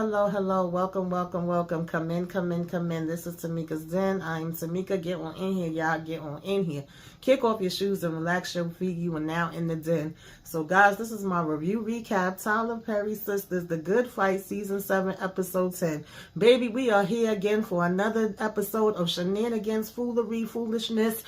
hello. Welcome. Come in. This is Tamika's Den. I'm Tamika. Get on in here, y'all. Get on in here. Kick off your shoes and relax your feet. You are now in the den. So, guys, this is my review recap. Tyler Perry Sistas, The Good Fight, Season 7, Episode 10. Baby, we are here again for another episode of shenanigans, foolery, foolishness,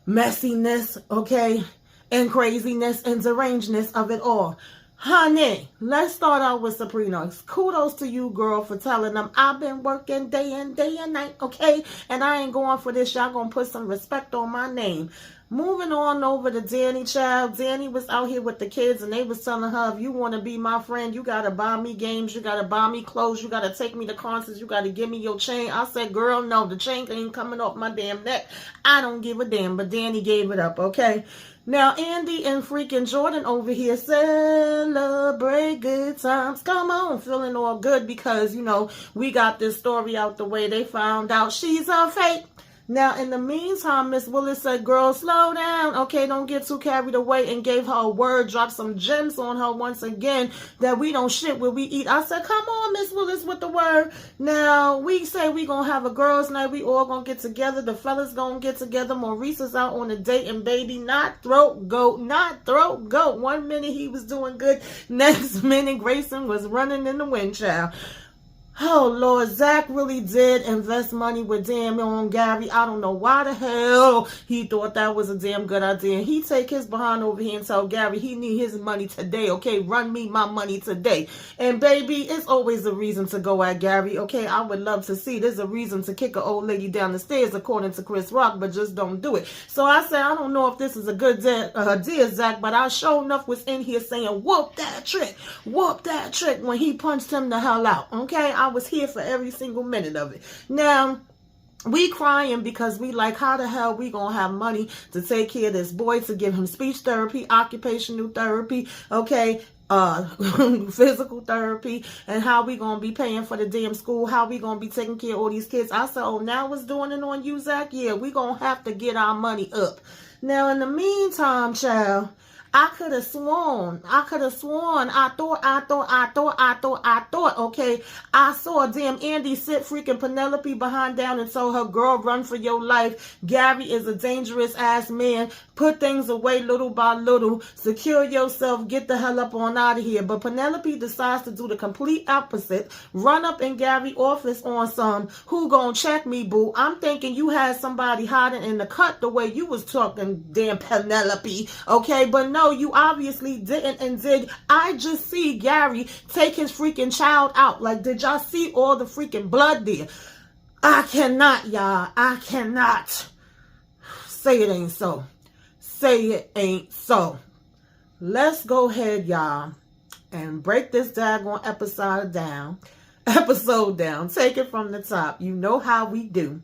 messiness, okay, and craziness and derangedness of it all. Honey, let's start out with Sabrina. Kudos to you, girl, for telling them I've been working day and night, okay? And I ain't going for this. Y'all gonna put some respect on my name. Moving on over to Danny, child. Danny was out here with the kids, and they was telling her, if you want to be my friend, you got to buy me games, you got to buy me clothes, you got to take me to concerts, you got to give me your chain. I said, girl, no, the chain ain't coming off my damn neck. I don't give a damn, but Danny gave it up, okay? Now, Andy and freaking Jordan over here celebrate good times. Come on, feeling all good because, you know, we got this story out the way. They found out she's a fake. Now, in the meantime, Miss Willis said, girl, slow down. Okay, don't get too carried away, and gave her a word, dropped some gems on her once again, that we don't shit where we eat. I said, come on, Miss Willis, with the word. Now, we say we going to have a girls' night. We all going to get together. The fellas going to get together. Maurice is out on a date, and baby, not throat goat. 1 minute he was doing good. Next minute, Grayson was running in the wind, child. Oh, Lord, Zach really did invest money with damn on Gary. I don't know why the hell he thought that was a damn good idea. He take his behind over here and tell Gary he need his money today, okay? Run me my money today. And, baby, it's always a reason to go at Gary, okay? I would love to see. There's a reason to kick an old lady down the stairs, according to Chris Rock, but just don't do it. So I said, I don't know if this is a good idea, Zach, but I sure enough was in here saying, whoop that trick, when he punched him the hell out, okay? I was here for every single minute of it. Now, we crying because we like, how the hell we gonna have money to take care of this boy, to give him speech therapy, occupational therapy, okay, physical therapy, and how we gonna be paying for the damn school, how we gonna be taking care of all these kids. I said, oh, now it's doing it on you, Zach? Yeah, we gonna have to get our money up. Now, in the meantime, child, I could have sworn, I thought, okay, I saw damn Andy sit freaking Penelope behind down and tell her, girl, run for your life. Gary is a dangerous ass man. Put things away little by little. Secure yourself. Get the hell up on out of here. But Penelope decides to do the complete opposite. Run up in Gary's office on some, who gonna check me, boo? I'm thinking you had somebody hiding in the cut the way you was talking, damn Penelope, okay? But no, you obviously didn't. And did I just see Gary take his freaking child out? Like, did y'all see all the freaking blood there? I cannot, y'all. I cannot. Say it ain't so. Say it ain't so. Let's go ahead, y'all, and break this daggone episode down. Take it from the top. You know how we do.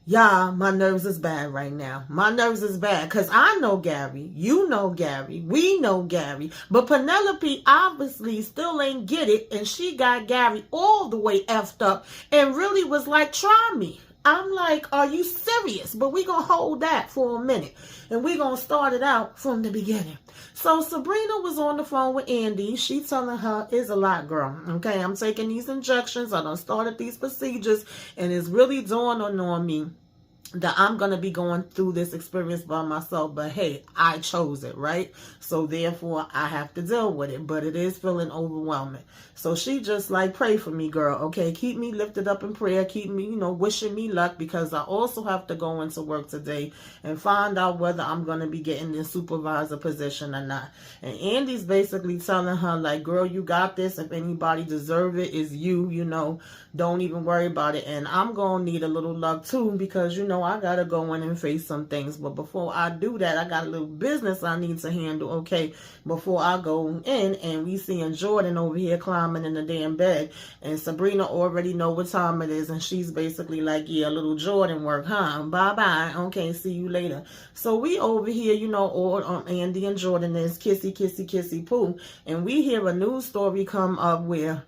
Y'all, my nerves is bad right now. My nerves is bad because I know Gary. You know Gary. We know Gary. But Penelope obviously still ain't get it, and she got Gary all the way effed up and really was like, try me. I'm like, are you serious? But we gonna hold that for a minute, and we gonna start it out from the beginning. So Sabrina was on the phone with Andy. She telling her, it's a lot, girl. Okay, I'm taking these injections. I done started these procedures, and it's really dawning on me that I'm going to be going through this experience by myself. But hey, I chose it, right? So therefore, I have to deal with it. But it is feeling overwhelming. So she just like, pray for me, girl. Okay, keep me lifted up in prayer. Keep me, you know, wishing me luck, because I also have to go into work today and find out whether I'm going to be getting the supervisor position or not. And Andy's basically telling her, like, girl, you got this. If anybody deserve it, it's you, you know. Don't even worry about it. And I'm going to need a little luck too, because, you know, I got to go in and face some things. But before I do that, I got a little business I need to handle, okay, before I go in. And we seeing Jordan over here climbing in the damn bed. And Sabrina already know what time it is. And she's basically like, yeah, a little Jordan work, huh? Bye-bye. Okay, see you later. So we over here, you know, all Andy and Jordan is kissy, kissy, kissy, poo. And we hear a news story come up where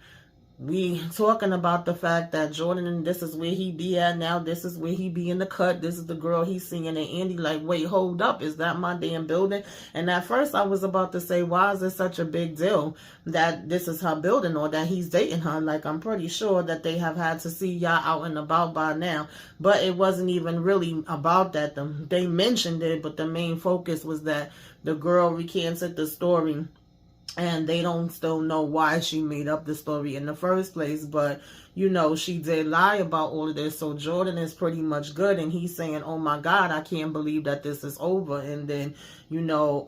we talking about the fact that Jordan, and this is where he be at now, this is where he be in the cut, this is the girl he's seeing, and Andy like, wait, hold up, is that my damn building? And at first I was about to say, why is it such a big deal that this is her building or that he's dating her? Like, I'm pretty sure that they have had to see y'all out and about by now, but it wasn't even really about that. They mentioned it, but the main focus was that the girl recanted the story, and they don't still know why she made up the story in the first place. But, you know, she did lie about all of this. So Jordan is pretty much good. And he's saying, oh, my God, I can't believe that this is over. And then, you know,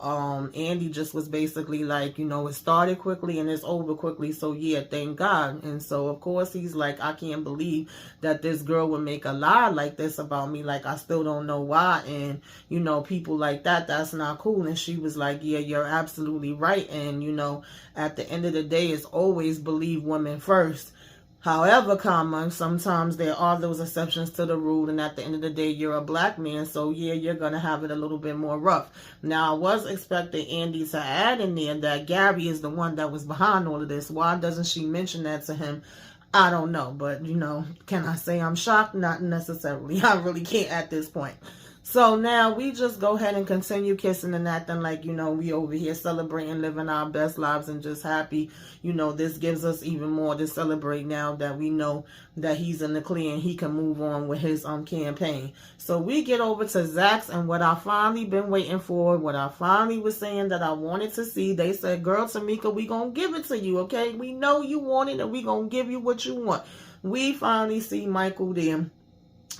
Andy just was basically like, you know, it started quickly and it's over quickly. So, yeah, thank God. And so, of course, he's like, I can't believe that this girl would make a lie like this about me. Like, I still don't know why. And, you know, people like that, that's not cool. And she was like, yeah, you're absolutely right. And, you know, at the end of the day, it's always believe women first. However, sometimes there are those exceptions to the rule, and at the end of the day, you're a black man, so yeah, you're going to have it a little bit more rough. Now, I was expecting Andy to add in there that Gary is the one that was behind all of this. Why doesn't she mention that to him? I don't know, but, you know, can I say I'm shocked? Not necessarily. I really can't at this point. So now we just go ahead and continue kissing and acting like, you know, we over here celebrating, living our best lives and just happy. You know, this gives us even more to celebrate now that we know that he's in the clear and he can move on with his campaign. So we get over to Zach's, and what I finally been waiting for, what I finally was saying that I wanted to see, they said, girl, Tamika, we gonna give it to you, okay? We know you want it and we gonna give you what you want. We finally see Michael there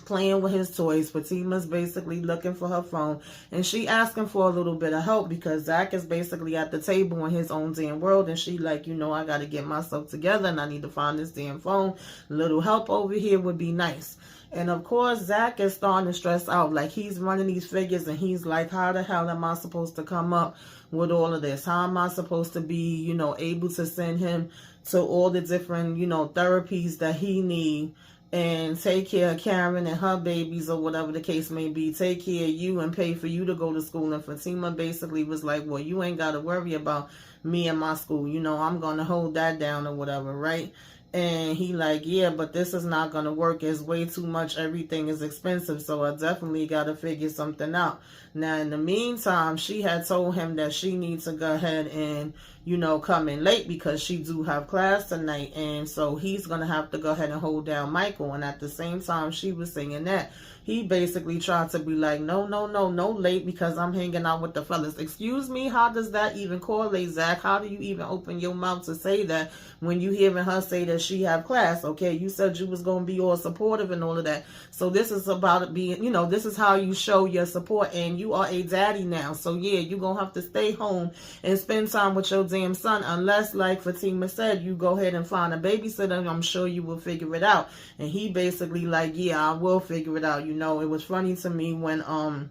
playing with his toys. Fatima's basically looking for her phone, and she asking for a little bit of help because Zach is basically at the table in his own damn world, and she like, you know, I got to get myself together and I need to find this damn phone. A little help over here would be nice. And of course, Zach is starting to stress out. Like, he's running these figures and he's like, how the hell am I supposed to come up with all of this? How am I supposed to be, you know, able to send him to all the different, you know, therapies that he need, and take care of Karen and her babies or whatever the case may be, take care of you and pay for you to go to school? And Fatima basically was like, well, you ain't got to worry about me and my school. You know, I'm going to hold that down or whatever, right? And he like, yeah, but this is not going to work. It's way too much. Everything is expensive. So I definitely got to figure something out. Now, in the meantime, she had told him that she needs to go ahead and, you know, come in late because she do have class tonight. And so he's going to have to go ahead and hold down Michael. And at the same time, she was saying that, he basically tried to be like, no late because I'm hanging out with the fellas. Excuse me, how does that even correlate, Zach? How do you even open your mouth to say that when you hearing her say that she have class? Okay, you said you was going to be all supportive and all of that. So this is about it being, you know, this is how you show your support, and you are a daddy now. So yeah, you're going to have to stay home and spend time with your damn son, unless, like Fatima said, you go ahead and find a babysitter, and I'm sure you will figure it out. And he basically like, yeah, I will figure it out. You know, it was funny to me when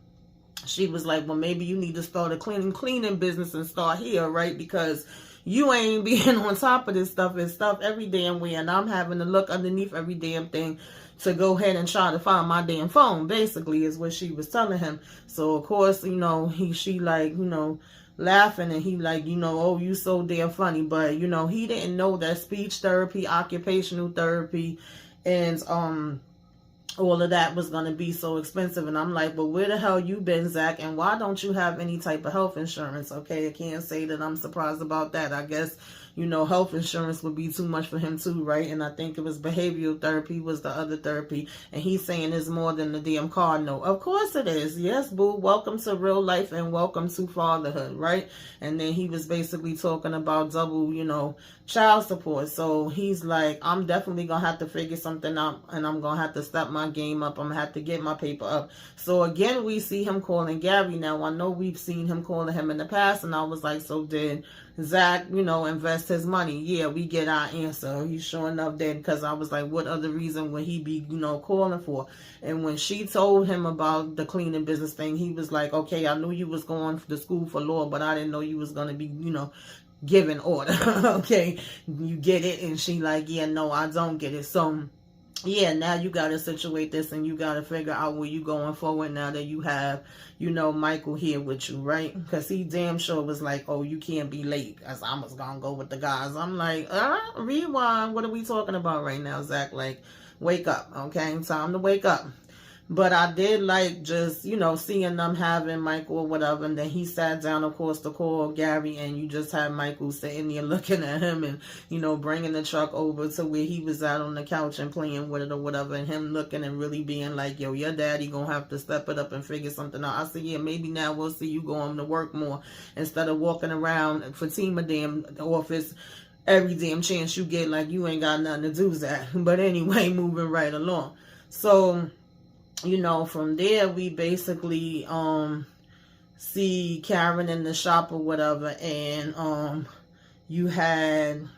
she was like, well, maybe you need to start a cleaning business and start here, right? Because you ain't being on top of this stuff and stuff every damn way, and I'm having to look underneath every damn thing to go ahead and try to find my damn phone, basically, is what she was telling him. So of course, you know, she like, you know, laughing, and he like, you know, oh, you so damn funny. But, you know, he didn't know that speech therapy, occupational therapy, and all of that was going to be so expensive. And I'm like, well, where the hell you been, Zach? And why don't you have any type of health insurance? Okay, I can't say that I'm surprised about that. I guess, you know, health insurance would be too much for him too, right? And I think it was behavioral therapy was the other therapy. And he's saying it's more than the damn car note. Of course it is. Yes, boo. Welcome to real life and welcome to fatherhood, right? And then he was basically talking about double, you know, child support. So he's like, I'm definitely going to have to figure something out, and I'm going to have to step my game up. I'm going to have to get my paper up. So again, we see him calling Gary. Now, I know we've seen him calling him in the past, and I was like, so did Zach, you know, invest his money? Yeah, we get our answer. He sure enough did, because I was like, what other reason would he be, you know, calling for? And when she told him about the cleaning business thing, he was like, okay, I knew you was going to school for law, but I didn't know you was going to be, you know, giving order. Okay, you get it? And she like, yeah, no, I don't get it. So yeah, now you got to situate this and you got to figure out where you going forward now that you have, Michael here with you, right? Because he damn sure was like, oh, you can't be late. As I was going to go with the guys. I'm like, rewind. What are we talking about right now, Zach? Like, wake up, okay? Time to wake up. But I did like just, seeing them having Michael or whatever. And then he sat down, of course, to call Gary. And you just had Michael sitting there looking at him and, bringing the truck over to where he was at on the couch and playing with it or whatever. And him looking and really being like, yo, your daddy going to have to step it up and figure something out. I said, yeah, maybe now we'll see you going to work more instead of walking around Fatima damn office every damn chance you get like you ain't got nothing to do, Zach. But anyway, moving right along. So... from there we basically see Karen in the shop or whatever, and you had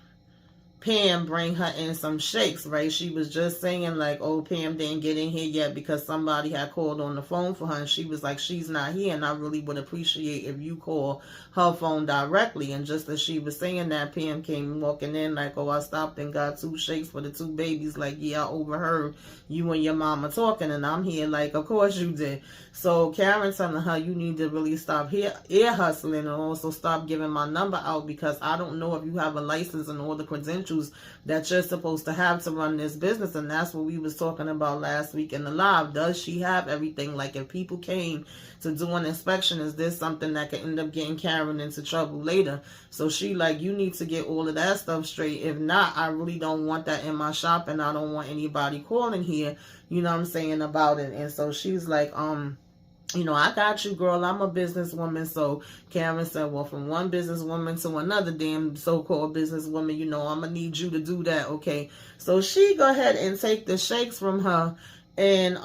Pam bring her in some shakes, right? She was just saying like, oh, Pam didn't get in here yet because somebody had called on the phone for her, and she was like, she's not here, and I really would appreciate if you call her phone directly. And just as she was saying that, Pam came walking in like, oh, I stopped and got 2 shakes for the 2 babies. Like, yeah, I overheard you and your mama talking, and I'm here like, of course you did. So Karen telling her, you need to really stop ear hustling and also stop giving my number out, because I don't know if you have a license and all the credentials that you're supposed to have to run this business. And that's what we was talking about last week in the live. Does she have everything? Like, if people came to do an inspection, is this something that could end up getting Karen into trouble later? So she like, you need to get all of that stuff straight. If not, I really don't want that in my shop, and I don't want anybody calling here, you know what I'm saying, about it. And so she's like, I got you, girl. I'm a businesswoman. So Karen said, well, from one businesswoman to another damn so-called businesswoman, I'm going to need you to do that, okay? So she go ahead and take the shakes from her. And,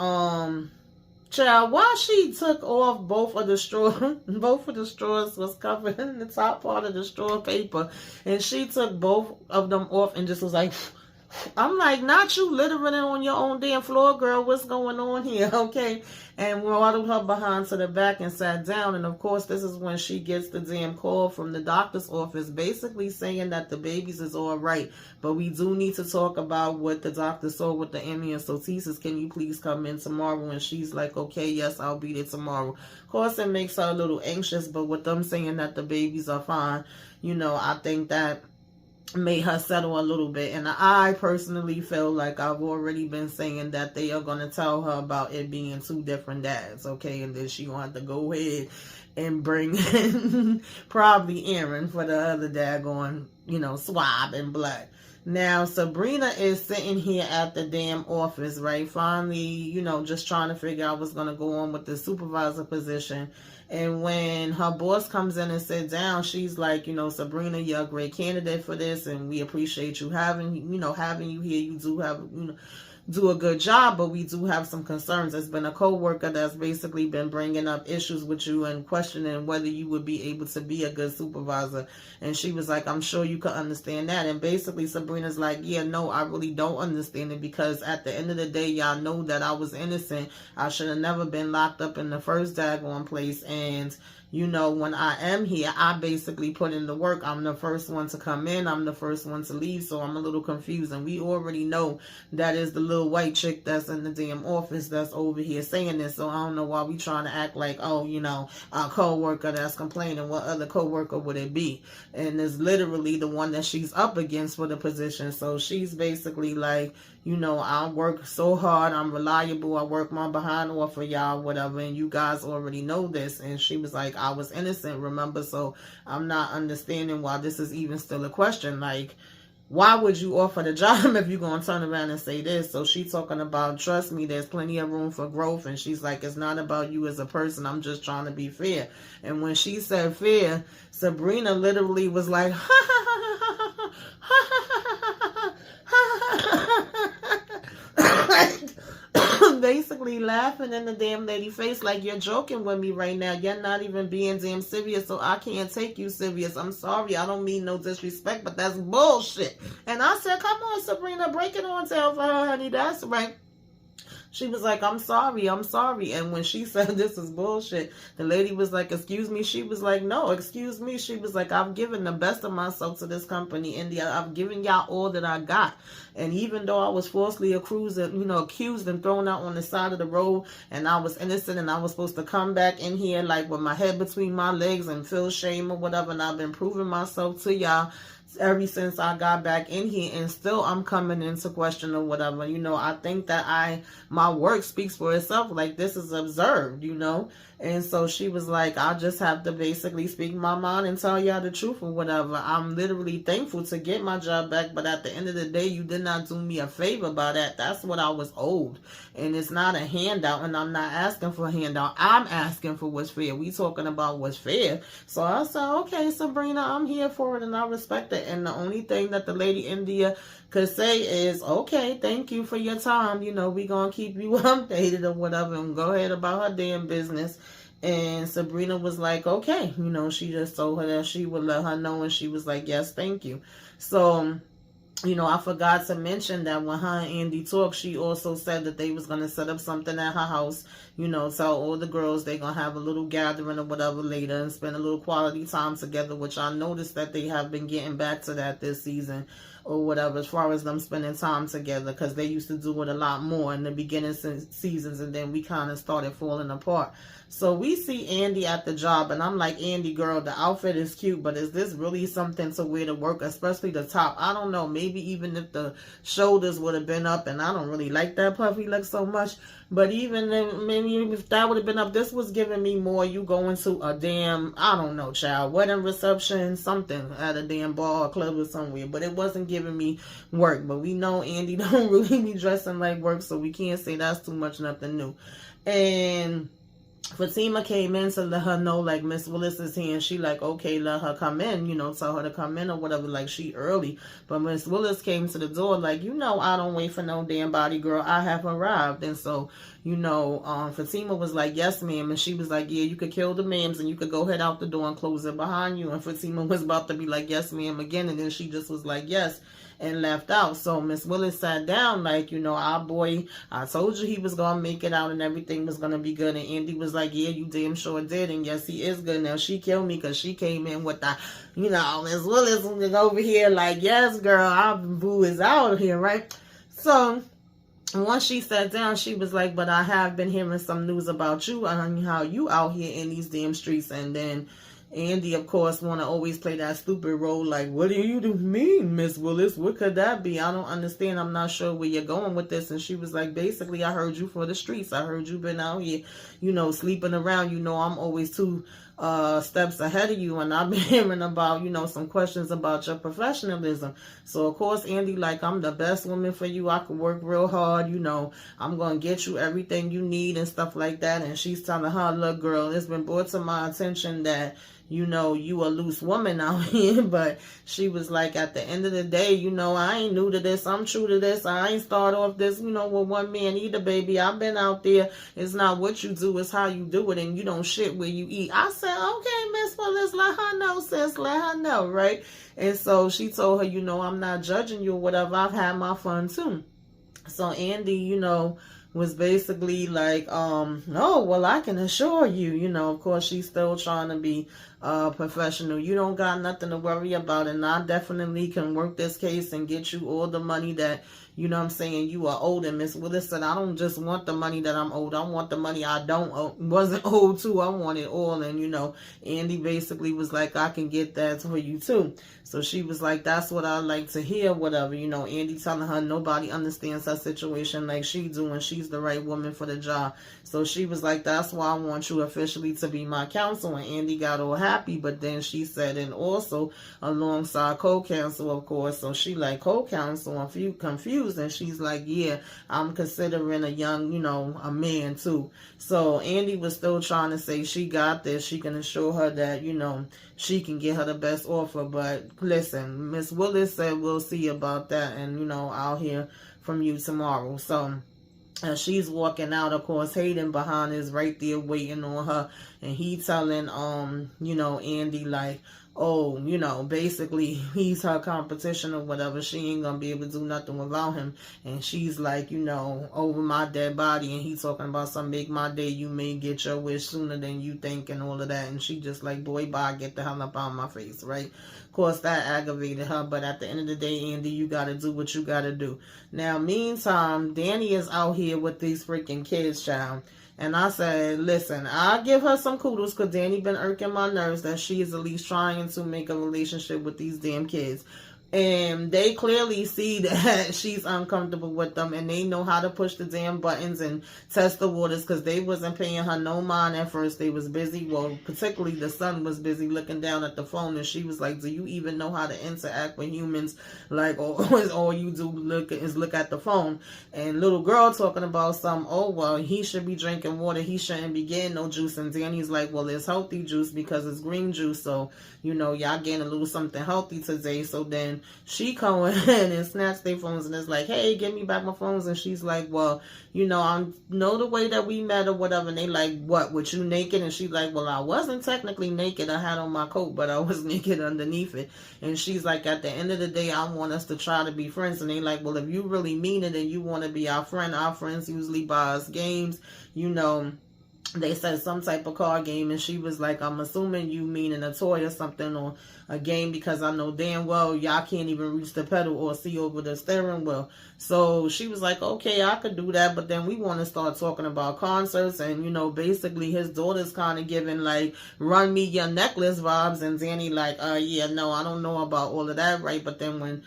child, while she took off both of the straws was covered in the top part of the straw paper. And she took both of them off and just was like... I'm like, not you littering on your own damn floor, girl. What's going on here? Okay. And waddled her behind to the back and sat down. And of course, this is when she gets the damn call from the doctor's office, basically saying that the babies is all right, but we do need to talk about what the doctor saw with the amniocentesis. Can you please come in tomorrow? And she's like, okay, yes, I'll be there tomorrow. Of course, it makes her a little anxious, but with them saying that the babies are fine, I think that made her settle a little bit. And I personally feel like I've already been saying that they are going to tell her about it being 2 different dads, okay? And then she going to have to go ahead and bring in probably Aaron for the other daggone, swab and blood. Now, Sabrina is sitting here at the damn office, right? Finally, just trying to figure out what's going to go on with the supervisor position. And when her boss comes in and sits down, she's like, Sabrina, you're a great candidate for this, and we appreciate you having you here. You do have, do a good job, but we do have some concerns. There's been a co-worker that's basically been bringing up issues with you and questioning whether you would be able to be a good supervisor. And she was like, I'm sure you could understand that. And basically Sabrina's like, yeah, no, I really don't understand it, because at the end of the day, y'all know that I was innocent. I should have never been locked up in the first daggone place. And when I am here, I basically put in the work. I'm the first one to come in. I'm the first one to leave. So I'm a little confused. And we already know that is the little white chick that's in the damn office that's over here saying this. So I don't know why we trying to act like, oh, a co-worker that's complaining. What other co-worker would it be? And it's literally the one that she's up against for the position. So she's basically like, I work so hard. I'm reliable. I work my behind off for y'all, whatever. And you guys already know this. And she was like, I was innocent, remember? So I'm not understanding why this is even still a question. Like, why would you offer the job if you're going to turn around and say this? So she's talking about, trust me, there's plenty of room for growth. And she's like, it's not about you as a person. I'm just trying to be fair. And when she said fair, Sabrina literally was like, ha ha ha ha ha ha ha basically laughing in the damn lady face like, you're joking with me right now. You're not even being damn serious, so I can't take you serious. I'm sorry. I don't mean no disrespect, but that's bullshit. And I said, come on, Sabrina, break it on tail for her, honey. That's right. She was like, I'm sorry. And when she said this is bullshit, the lady was like, excuse me. She was like, no, excuse me. She was like, I've given the best of myself to this company, India. I've given y'all all that I got. And even though I was falsely accused and thrown out on the side of the road, and I was innocent, and I was supposed to come back in here like with my head between my legs and feel shame or whatever, and I've been proving myself to y'all ever since I got back in here, and still I'm coming into question or whatever. I think that my work speaks for itself. Like, this is observed, And so she was like, I just have to basically speak my mind and tell y'all the truth or whatever. I'm literally thankful to get my job back, but at the end of the day, you did not do me a favor by that. That's what I was owed. And it's not a handout, and I'm not asking for a handout. I'm asking for what's fair. We talking about what's fair. So I said, okay, Sabrina, I'm here for it, and I respect it. And the only thing that the lady India could say is, okay, thank you for your time. We gonna keep you updated or whatever, and go ahead about her damn business. And Sabrina was like, okay, she just told her that she would let her know, and she was like, yes, thank you. So, I forgot to mention that when her and Andy talked, she also said that they was going to set up something at her house, tell all the girls they're going to have a little gathering or whatever later and spend a little quality time together, which I noticed that they have been getting back to that this season or whatever, as far as them spending time together, because they used to do it a lot more in the beginning seasons, and then we kind of started falling apart. So we see Andy at the job, and I'm like, Andy, girl, the outfit is cute, but is this really something to wear to work, especially the top? I don't know, maybe even if the shoulders would have been up, and I don't really like that puffy look so much, but even then, maybe if that would have been up, this was giving me more you going to a damn, I don't know, child, wedding reception, something at a damn bar or club or somewhere, but it wasn't giving me work. But we know Andy don't really be dressing like work, so we can't say that's too much nothing new. And Fatima came in to let her know, like, Miss Willis is here, and she like, okay, let her come in, tell her to come in or whatever, like, she early. But Miss Willis came to the door like, I don't wait for no damn body, girl, I have arrived. And so, Fatima was like, yes, ma'am. And she was like, yeah, you could kill the ma'ams and you could go head out the door and close it behind you. And Fatima was about to be like, yes, ma'am, again. And then she just was like, yes, and left out. So Miss Willis sat down like, our boy, I told you he was going to make it out and everything was going to be good. And Andy was like, yeah, you damn sure did. And yes, he is good. Now she killed me because she came in with the, Miss Willis was over here like, yes, girl, our boo is out here, right? So once she sat down, she was like, but I have been hearing some news about you and how you out here in these damn streets. And then Andy, of course, want to always play that stupid role like, what do you mean, Miss Willis? What could that be? I don't understand. I'm not sure where you're going with this. And she was like, basically, I heard you for the streets. I heard you been out here, sleeping around. I'm always 2 steps ahead of you, and I've been hearing about, some questions about your professionalism. So, of course, Andy, like, I'm the best woman for you. I could work real hard, I'm going to get you everything you need and stuff like that. And she's telling her, look, girl, it's been brought to my attention that, you a loose woman out here. But she was like, at the end of the day, I ain't new to this. I'm true to this. I ain't start off this, with one man either, baby. I've been out there. It's not what you do, it's how you do it. And you don't shit where you eat. I said, okay, Miss Willis, let her know, sis. Let her know, right? And so she told her, I'm not judging you or whatever. I've had my fun too. So Andy, was basically like, oh, well, I can assure you, of course, she's still trying to be professional. You don't got nothing to worry about, and I definitely can work this case and get you all the money that, you are owed. And Miss Willis said, I don't just want the money that I'm owed. I want the money I wasn't owed too. I want it all. And, Andy basically was like, I can get that for you too. So she was like, that's what I like to hear, whatever. Andy telling her nobody understands her situation like she do, and she's the right woman for the job. So she was like, that's why I want you officially to be my counsel. And Andy got all happy, but then she said, and also alongside co-counsel, of course. So she like, co-counsel, I'm confused. And she's like, yeah, I'm considering a young, a man too. So Andy was still trying to say she got this. She can assure her that, she can get her the best offer. But listen, Miss Willis said we'll see about that, and I'll hear from you tomorrow. So as she's walking out, of course, Hayden behind is right there waiting on her, and he telling Andy like, oh, you know, basically he's her competition or whatever. She ain't gonna be able to do nothing without him. And she's like, you know, over my dead body. And he's talking about some make my day. You may get your wish sooner than you think and all of that. And she just like, boy, bye, get the hell up out of my face, right? Of course, that aggravated her. But at the end of the day, Andy, you gotta do what you gotta do. Now, meantime, Danny is out here with these freaking kids, child. And I said, listen, I'll give her some kudos because Danny been irking my nerves that she is at least trying to make a relationship with these damn kids. And they clearly see that she's uncomfortable with them, and they know how to push the damn buttons and test the waters because they wasn't paying her no mind at first. They was busy. Well, particularly the son was busy looking down at the phone, and she was like, do you even know how to interact with humans? Like, all you do is look at the phone. And little girl talking about some, oh, well, he should be drinking water. He shouldn't be getting no juice. And Danny's like, well, it's healthy juice because it's green juice. So, you know, y'all getting a little something healthy today. So then she come in and snatch their phones and is like, hey, give me back my phones. And she's like, well, you know, I know the way that we met or whatever. And they like, what, with you naked? And she's like, well, I wasn't technically naked. I had on my coat, but I was naked underneath it. And she's like, at the end of the day, I want us to try to be friends. And they like, well, if you really mean it and you want to be our friends usually buy us games, you know. They said some type of card game, and she was like, I'm assuming you meaning a toy or something, or a game, because I know damn well y'all can't even reach the pedal or see over the steering wheel. So she was like, okay, I could do that, but then we want to start talking about concerts. And, you know, basically his daughter's kind of giving like run me your necklace vibes, and Danny like, yeah, no, I don't know about all of that, right? But then when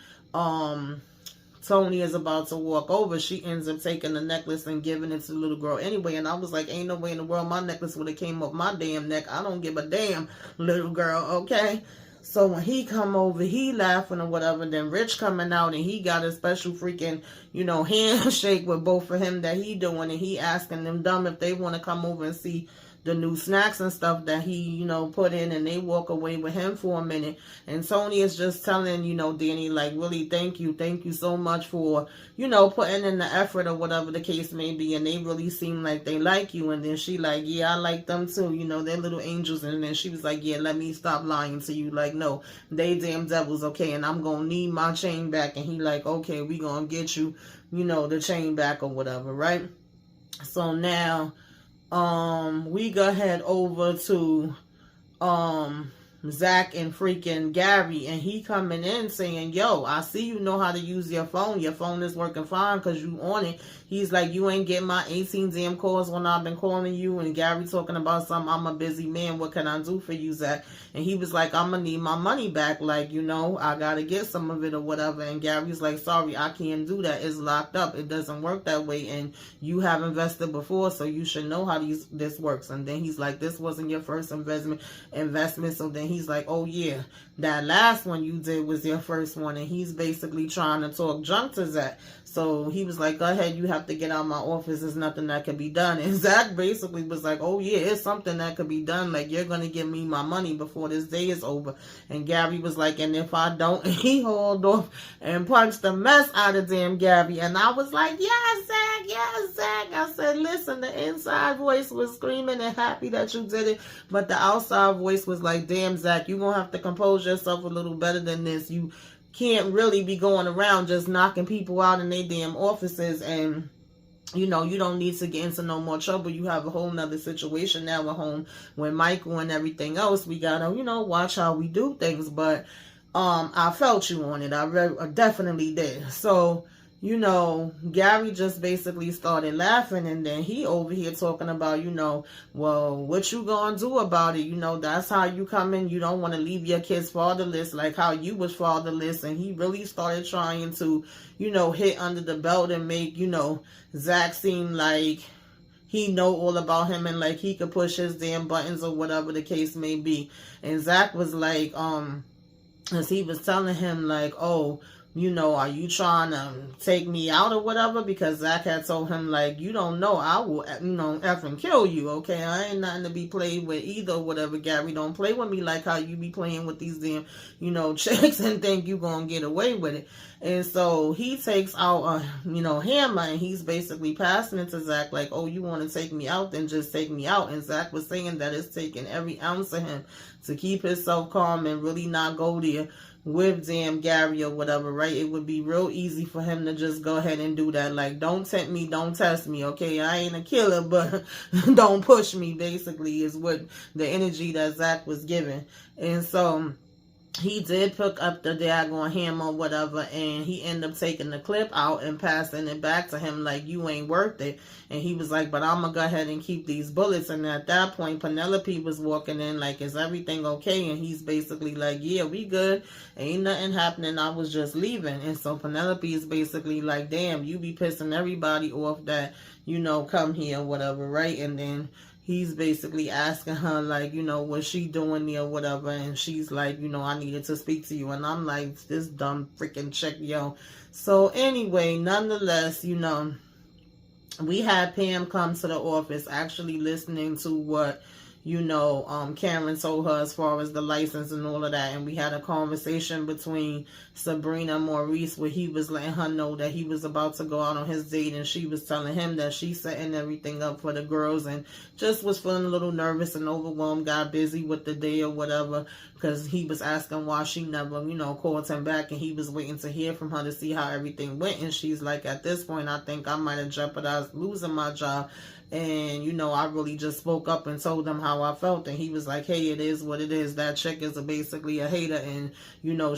Tony is about to walk over, she ends up taking the necklace and giving it to the little girl anyway. And I was like, ain't no way in the world my necklace would have came up my damn neck. I don't give a damn, little girl, okay? So when he come over, he laughing or whatever. Then Rich coming out, and he got a special freaking, you know, handshake with both of him that he doing. And he asking them dumb if they want to come over and see the new snacks and stuff that he, you know, put in, and they walk away with him for a minute. And Tony is just telling, you know, Danny, like, really, thank you so much for, you know, putting in the effort or whatever the case may be. And they really seem like they like you. And then she like, yeah, I like them too, you know, they're little angels. And then she was like, yeah, let me stop lying to you. Like, no, they damn devils, okay, and I'm gonna need my chain back. And he like, okay, we gonna get you, you know, the chain back or whatever, right? So now we go head over to Zach and freaking Gary, and he coming in saying, yo, I see you know how to use your phone. Your phone is working fine because you on it. He's like, you ain't getting my 18 damn calls when I've been calling you. And Gary talking about something, I'm a busy man. What can I do for you, Zach? And he was like, I'm going to need my money back. Like, you know, I got to get some of it or whatever. And Gary's like, sorry, I can't do that. It's locked up. It doesn't work that way. And you have invested before, so you should know how this works. And then he's like, this wasn't your first investment. So then he's like, oh, yeah, that last one you did was your first one. And he's basically trying to talk junk to Zach. So he was like, go ahead, you have to get out of my office. There's nothing that can be done. And Zach basically was like, oh, yeah, it's something that could be done. Like, you're going to give me my money before this day is over. And Gabby was like, and if I don't, he hauled off and punched the mess out of damn Gabby. And I was like, yes, Zach, yes, Zach. I said, listen, the inside voice was screaming and happy that you did it. But the outside voice was like, damn, Zach, you're going to have to compose yourself a little better than this. You can't really be going around just knocking people out in their damn offices. And, you know, you don't need to get into no more trouble. You have a whole nother situation now at home with Michael and everything else. We gotta, you know, watch how we do things. But I felt you on it. I definitely did. So, you know, Gary just basically started laughing, and then he over here talking about, you know, well, what you gonna do about it? You know, that's how you come in. You don't want to leave your kids fatherless like how you was fatherless. And he really started trying to, you know, hit under the belt and make, you know, Zach seem like he know all about him and like he could push his damn buttons or whatever the case may be. And Zach was like, as he was telling him like, oh, are you trying to take me out or whatever? Because Zach had told him, like, you don't know, I will, effing kill you, okay? I ain't nothing to be played with either or whatever, Gary. Don't play with me like how you be playing with these damn, chicks and think you gonna get away with it. And so he takes out a, hammer, and he's basically passing it to Zach, like, oh, you want to take me out? Then just take me out. And Zach was saying that it's taking every ounce of him to keep himself calm and really not go there with damn Gary or whatever, right? It would be real easy for him to just go ahead and do that. Like, don't tempt me, don't test me, okay? I ain't a killer, but don't push me, basically, is what the energy that Zach was giving. And so he did pick up the daggone hammer or whatever, and he ended up taking the clip out and passing it back to him like, you ain't worth it. And he was like, but I'm gonna go ahead and keep these bullets. And at that point, Penelope was walking in like, is everything okay? And he's basically like, yeah, we good, ain't nothing happening, I was just leaving. And so Penelope is basically like, damn, you be pissing everybody off that, come here or whatever, right? And then he's basically asking her, like, what's she doing there or whatever. And she's like, I needed to speak to you. And I'm like, this dumb freaking chick, yo. So anyway, nonetheless, we had Pam come to the office, actually listening to what, Karen told her as far as the license and all of that. And we had a conversation between Sabrina and Maurice where he was letting her know that he was about to go out on his date, and she was telling him that she's setting everything up for the girls and just was feeling a little nervous and overwhelmed, got busy with the day or whatever, because he was asking why she never, called him back, and he was waiting to hear from her to see how everything went. And she's like, at this point, I think I might have jeopardized losing my job. And, I really just spoke up and told him how I felt. And he was like, hey, it is what it is. That chick is basically a hater. And,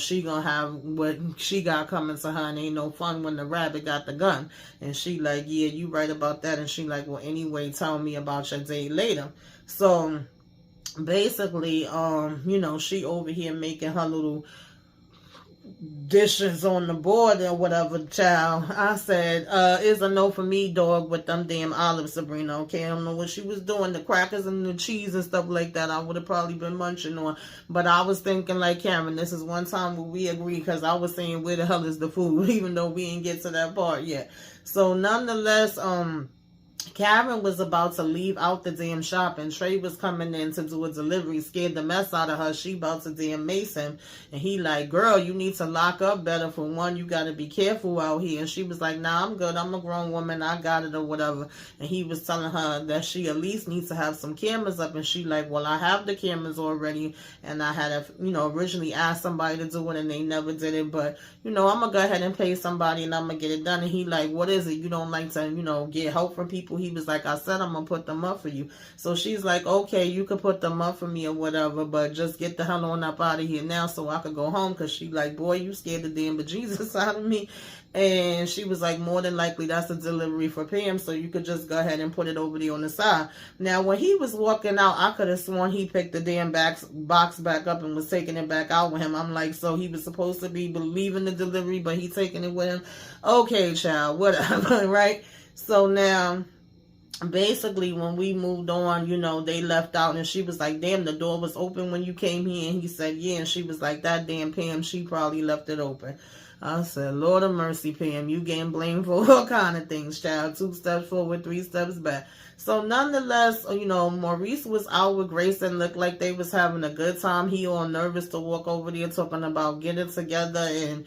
she gonna have what she got coming to her. And ain't no fun when the rabbit got the gun. And she like, yeah, you right about that. And she like, well, anyway, tell me about your day later. So basically, she over here making her little dishes on the board or whatever, child. I said, it's a no for me, dog, with them damn olives, Sabrina, okay? I don't know what she was doing, the crackers and the cheese and stuff like that, I would have probably been munching on. But I was thinking, like, Karen, this is one time where we agree, because I was saying, where the hell is the food, even though we ain't get to that part yet. So nonetheless, Karen was about to leave out the damn shop, and Trey was coming in to do a delivery, scared the mess out of her. She about to damn mace him, and he like, girl, you need to lock up better. For one, you got to be careful out here. And she was like, nah, I'm good, I'm a grown woman, I got it or whatever. And he was telling her that she at least needs to have some cameras up, and she like, well, I have the cameras already, and I had originally asked somebody to do it, and they never did it, but I'm gonna go ahead and pay somebody, and I'm gonna get it done. And he like, what is it, you don't like to get help from people? He was like, I said I'm gonna put them up for you. So she's like, okay, you could put them up for me or whatever, but just get the hell on up out of here now so I could go home. Because she like, boy, you scared the damn bejesus out of me. And she was like, more than likely that's a delivery for Pam, so you could just go ahead and put it over there on the side. Now when he was walking out, I could have sworn he picked the damn box back up and was taking it back out with him. I'm like, so he was supposed to be believing the delivery, but he taking it with him? Okay, child, whatever. Right? So now basically when we moved on, they left out, and she was like, damn, the door was open when you came here. And he said, yeah. And she was like, that damn Pam, she probably left it open. I said, Lord of mercy, Pam, you getting blamed for all kind of things, child. 2 steps forward, 3 steps back. So nonetheless, Maurice was out with Grace and looked like they was having a good time. He all nervous to walk over there talking about getting together, and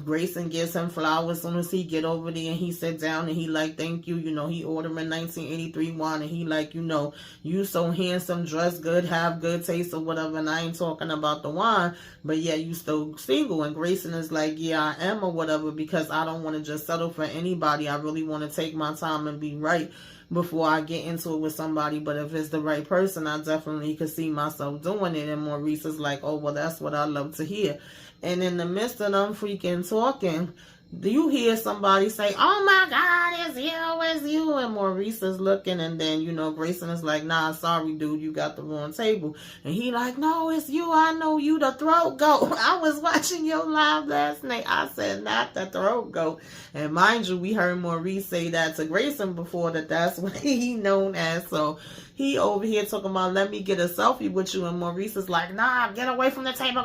Grayson gives him flowers as soon as he get over there, and he sit down and he like, thank you. He ordered a 1983 wine, and he like, you so handsome, dress good, have good taste or whatever. And I ain't talking about the wine, but yeah, you still single. And Grayson is like, yeah, I am or whatever, because I don't want to just settle for anybody. I really want to take my time and be right before I get into it with somebody. But if it's the right person, I definitely could see myself doing it. And Maurice is like, oh, well, that's what I love to hear. And in the midst of them freaking talking, Do you hear somebody say, oh my God, it's you, and Maurice is looking, and then, Grayson is like, nah, sorry, dude, you got the wrong table. And he like, no, it's you, I know you, the throat goat. I was watching your live last night. I said, not the throat goat. And mind you, we heard Maurice say that to Grayson before, that's what he known as. So he over here talking about, let me get a selfie with you. And Maurice is like, nah, get away from the table,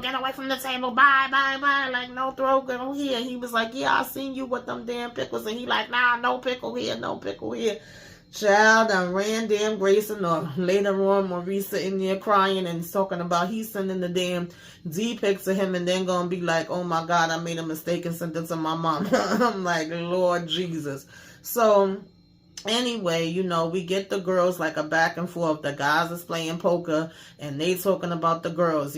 bye, bye, bye. Like, no throat goat here. He was like, yeah, I seen you with them damn pickles. And he like, nah, no pickle here, no pickle here. Child, I ran damn Grayson off. Later on, Maurice sitting there crying and talking about he's sending the damn D pic to him and then gonna be like, oh my God, I made a mistake and sent it to my mom. I'm like, Lord Jesus. So anyway, we get the girls like a back and forth. The guys is playing poker and they talking about the girls.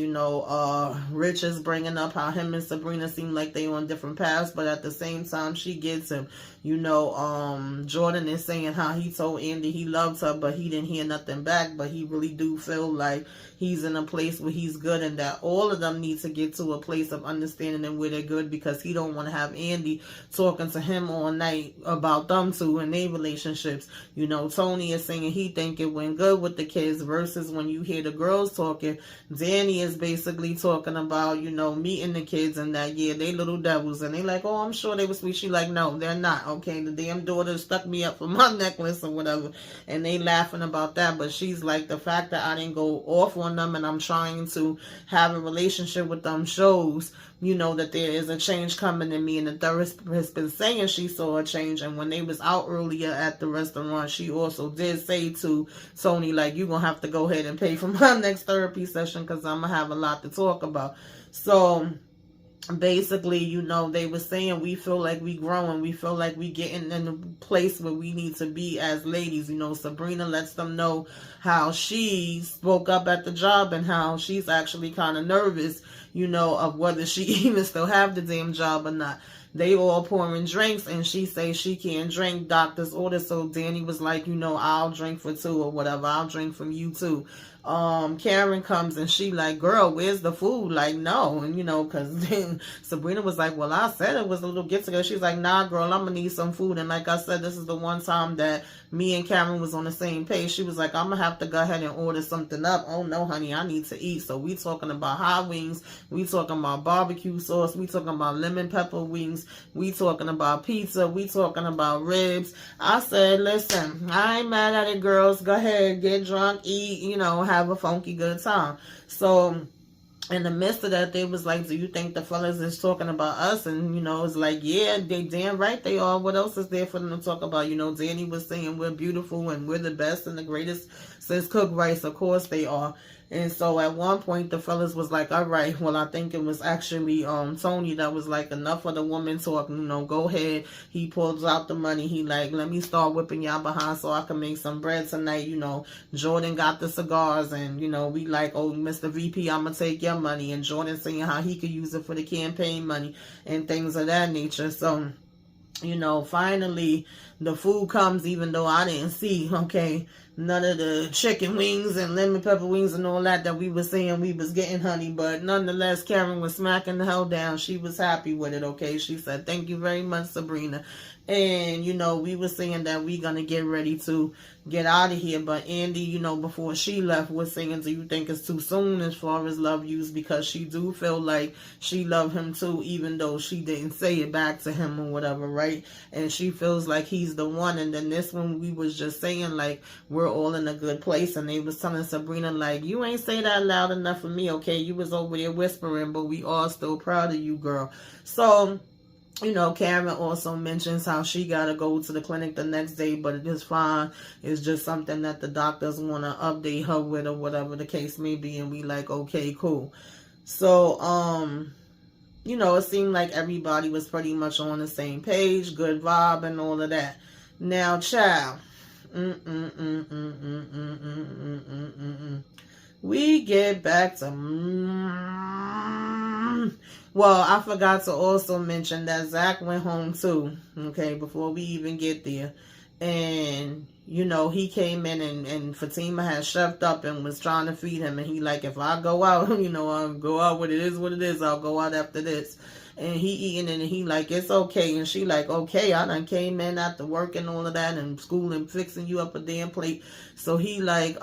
Rich is bringing up how him and Sabrina seem like they on different paths, but at the same time she gets him. Jordan is saying how he told Andy he loves her, but he didn't hear nothing back, but he really do feel like he's in a place where he's good, and that all of them need to get to a place of understanding and where they're good, because he don't want to have Andy talking to him all night about them two and their relationships. Tony is saying he think it went good with the kids, versus when you hear the girls talking, Danny is basically talking about, meeting the kids and that, yeah, they little devils, and they like, oh, I'm sure they were sweet. She like, no, they're not. Okay, the damn daughter stuck me up for my necklace or whatever, and they laughing about that. But she's like, the fact that I didn't go off on them and I'm trying to have a relationship with them shows, that there is a change coming in me. And the therapist has been saying she saw a change. And when they was out earlier at the restaurant, she also did say to Tony, like, you're gonna have to go ahead and pay for my next therapy session, because I'm gonna have a lot to talk about. So basically, they were saying we feel like we growing, we feel like we getting in a place where we need to be as ladies. Sabrina lets them know how she spoke up at the job and how she's actually kind of nervous, of whether she even still have the damn job or not. They all pouring drinks and she say she can't drink, doctor's order. So Danny was like, I'll drink for two or whatever. I'll drink from you too. Karen comes and she like, girl, where's the food? Like, no. And because then Sabrina was like, well, I said it was a little get together. She's like, nah, girl, I'm gonna need some food. And like I said, this is the one time that me and Karen was on the same page. She was like, I'm gonna have to go ahead and order something up. Oh no, honey, I need to eat. So we talking about hot wings, we talking about barbecue sauce, we talking about lemon pepper wings, we talking about pizza, we talking about ribs. I said, listen, I ain't mad at it, girls. Go ahead, get drunk, eat, have a funky good time. So in the midst of that, they was like, do you think the fellas is talking about us? And, it's like, yeah, they damn right they are. What else is there for them to talk about? Danny was saying we're beautiful and we're the best and the greatest since cooked rice. Of course they are. And so at one point, the fellas was like, all right, well, I think it was actually Tony that was like, enough of the woman talk, go ahead. He pulls out the money. He like, let me start whipping y'all behind so I can make some bread tonight. Jordan got the cigars and, we like, oh, Mr. VP, I'm going to take your money. And Jordan saying how he could use it for the campaign money and things of that nature. So, finally the food comes, even though I didn't see, okay, none of the chicken wings and lemon pepper wings and all that we was saying we was getting, honey. But nonetheless, Karen was smacking the hell down. She was happy with it, okay? She said, thank you very much, Sabrina. And, we were saying that we going to get ready to get out of here. But Andy, before she left, was saying, do you think it's too soon as far as love use? Because she do feel like she loved him too, even though she didn't say it back to him or whatever, right? And she feels like he's the one. And then this one, we was just saying, like, we're all in a good place. And they was telling Sabrina, like, you ain't say that loud enough for me, okay? You was over there whispering, but we all still proud of you, girl. So, Karen also mentions how she got to go to the clinic the next day, but it is fine. It's just something that the doctors want to update her with or whatever the case may be. And we like, okay, cool. So, it seemed like everybody was pretty much on the same page, good vibe and all of that. Now, child, we get back to well, I forgot to also mention that Zach went home too, okay, before we even get there. And, he came in and Fatima had shoved up and was trying to feed him. And he like, if I go out, I'll go out what it is, I'll go out after this. and he eating it, and he like, it's okay. And she like, okay, I done came in after work and all of that and school and fixing you up a damn plate. So he like,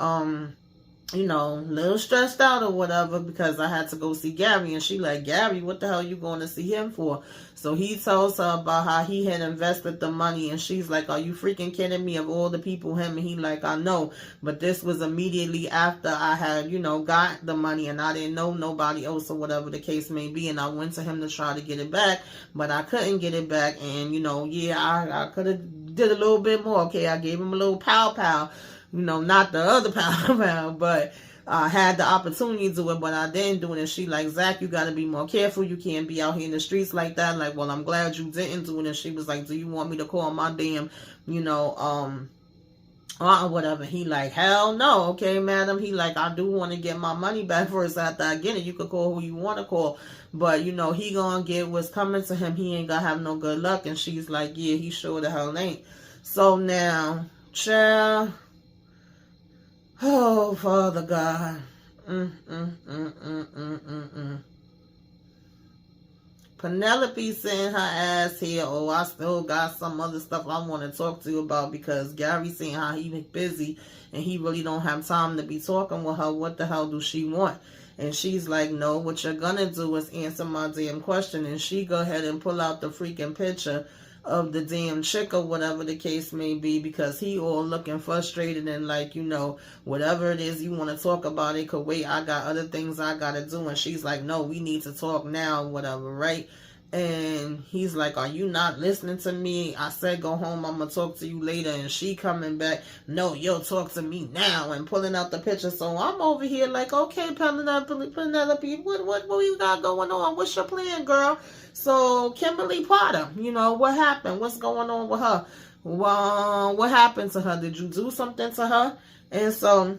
you know, a little stressed out or whatever because I had to go see Gary. And she like, Gary, what the hell you going to see him for? So he tells her about how he had invested the money. And she's like, are you freaking kidding me? Of all the people, him? And he like, I know. But this was immediately after I had, you know, got the money. And I didn't know nobody else or whatever the case may be. And I went to him to try to get it back. But I couldn't get it back. And, you know, yeah, I could have did a little bit more. Okay, I gave him a little pow. You know, not the other pound, but I had the opportunity to do it, but I didn't do it. And she like, Zach, you got to be more careful. You can't be out here in the streets like that. Like, well, I'm glad you didn't do it. And she was like, do you want me to call my damn, you know, whatever. He like, hell no. Okay, madam. He like, I do want to get my money back first after I get it. You could call who you want to call. But, you know, he gonna get what's coming to him. He ain't gonna have no good luck. And she's like, yeah, he sure the hell ain't. So now, child. Oh, Father God. Penelope sent her ass here. Oh, I still got some other stuff I want to talk to you about because Gary saying how he busy and he really don't have time to be talking with her. What the hell do she want? And she's like, no, what you're gonna do is answer my damn question. And she go ahead and pull out the freaking picture of the damn chick or whatever the case may be, because he all looking frustrated and like, you know, whatever it is you want to talk about, it could wait. I got other things I gotta do. And she's like, no, we need to talk now, whatever, right? And he's like, are you not listening to me? I said go home, I'm gonna talk to you later. And she coming back, no, you'll talk to me now, and pulling out the picture. So I'm over here like, okay, Penelope, what you got going on? What's your plan, girl? So Kimberly Potter, you know, what happened? What's going on with her? Well, what happened to her? Did you do something to her? And so,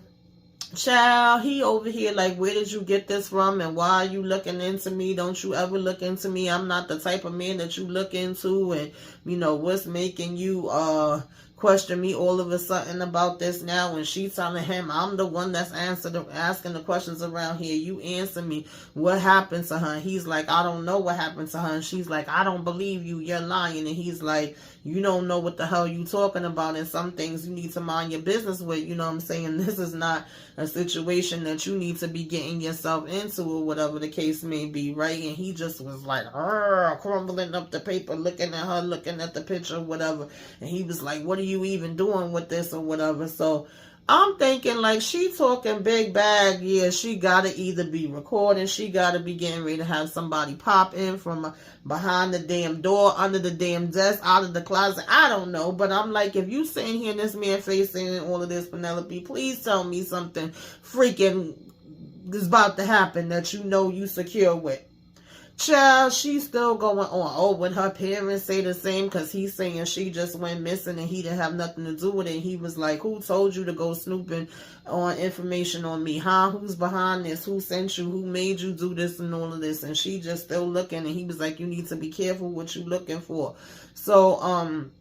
child, he over here like, where did you get this from? And why are you looking into me? Don't you ever look into me? I'm not the type of man that you look into. And, you know, what's making you question me all of a sudden about this now? And she telling him, I'm the one that's asking the questions around here. You answer me. What happened to her? He's like, I don't know what happened to her. And she's like, I don't believe you. You're lying. And he's like, you don't know what the hell you talking about. And some things you need to mind your business with. You know what I'm saying? This is not a situation that you need to be getting yourself into or whatever the case may be, right? And he just was like, crumbling up the paper, looking at her, looking at the picture, whatever. And he was like, what are you even doing with this or whatever? So I'm thinking like, she talking big bag. Yeah, she gotta either be recording, she gotta be getting ready to have somebody pop in from behind the damn door, under the damn desk, out of the closet. I don't know. But I'm like, if you sitting here in this man face saying all of this, Penelope, please tell me something freaking is about to happen that you know you secure with. Child, she's still going on. Oh, when her parents say the same, because he's saying she just went missing and he didn't have nothing to do with it. And he was like, who told you to go snooping on information on me? Huh? Who's behind this? Who sent you? Who made you do this and all of this? And she just still looking. And he was like, you need to be careful what you looking for. So,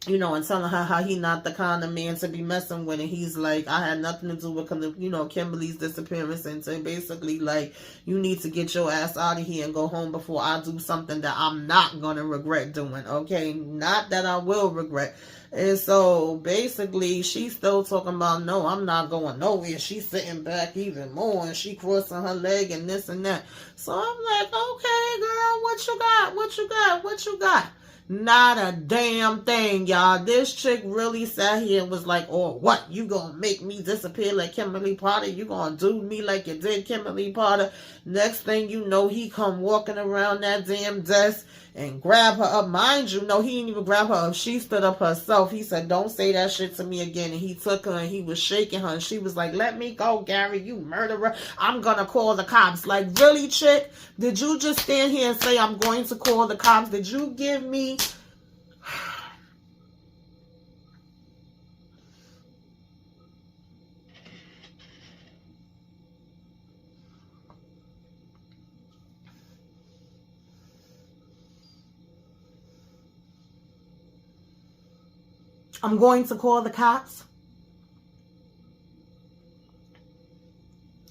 you know, and telling her how he not the kind of man to be messing with. And he's like, I had nothing to do with, you know, Kimberly's disappearance. And so basically, like, you need to get your ass out of here and go home before I do something that I'm not going to regret doing. Okay? Not that I will regret. And so basically, she's still talking about, no, I'm not going nowhere. She's sitting back even more and she crossing her leg and this and that. So I'm like, okay, girl, what you got? What you got? What you got? Not a damn thing, y'all. This chick really sat here and was like, oh, what? You gonna make me disappear like Kimberly Potter? You gonna do me like you did Kimberly Potter? Next thing you know, he come walking around that damn desk and grab her up. Mind you, no, he didn't even grab her up. She stood up herself. He said, don't say that shit to me again. And he took her and he was shaking her. And she was like, let me go, Gary, you murderer. I'm gonna call the cops. Like, really, chick? Did you just stand here and say, I'm going to call the cops? Did you give me... I'm going to call the cops?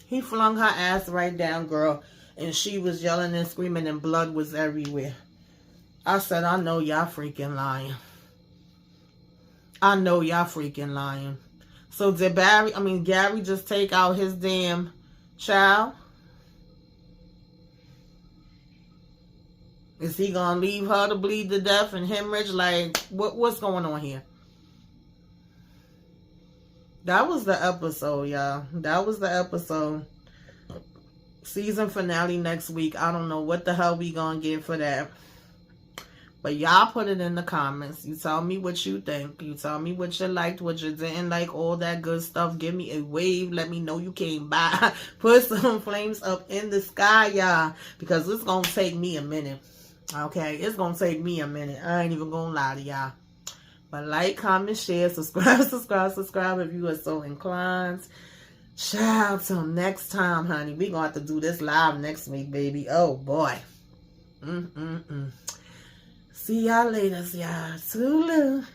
He flung her ass right down, girl. and she was yelling and screaming and blood was everywhere. I said, I know y'all freaking lying. I know y'all freaking lying. So did Gary just take out his damn child? Is he gonna leave her to bleed to death and hemorrhage? Like, what's going on here? That was the episode, y'all. That was the episode. Season finale next week. I don't know what the hell we gonna get for that. But y'all put it in the comments. You tell me what you think. You tell me what you liked, what you didn't like, all that good stuff. Give me a wave. Let me know you came by. Put some flames up in the sky, y'all. Because it's going to take me a minute. Okay? It's going to take me a minute. I ain't even going to lie to y'all. But like, comment, share, subscribe if you are so inclined. Ciao, till next time, honey. We going to have to do this live next week, baby. Oh, boy. See y'all later, y'all. Toodaloo.